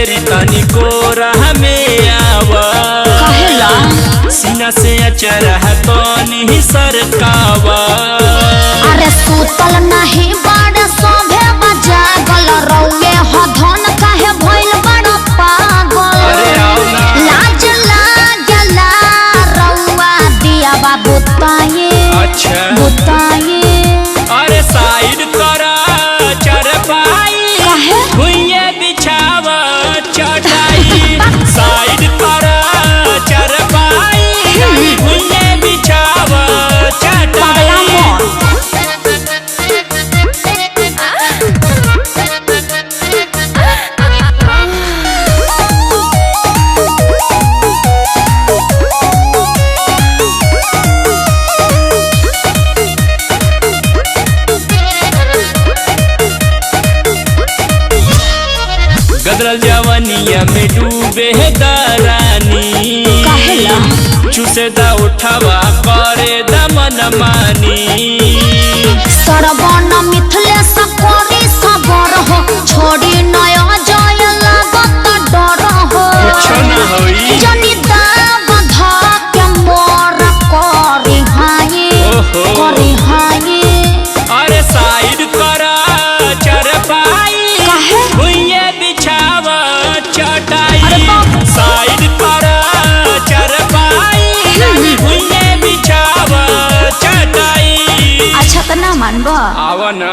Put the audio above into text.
बेरी तनी कोरा में आवा कहेला सीना से अचरा तनी सरकावा। अरे सुतल नहीं बाड़े सोभे बजा गल रौए हो धन काहे भइल बड़ पागल। अरे आओ ना लाज लागला रौआ दिया बाबू ताये अच्छा बुताये। अरे साइड करा चरपाई काहे भुइये बिछावा चटाई साइड करा चरपाई भुइये बिछावा पगला चटाई। मोर गदरल जवानिया में डूबे दरानी कहेला चूसे दा उठावा करे दमन मानी। सरवन मिथले सकोरी सबर हो छोड़ी नया जय लागत डर हो। कुछ ना होई जनी दाब धा के मोर करी हाये ओहो। करी हाये। अरे साइड करा चरपाई काहे भुइये बिछावा चटाई अरे बाप। साइड करा चरपाई भुइये बिछावा चटाई। अच्छा तो ना मानबा आवा ना।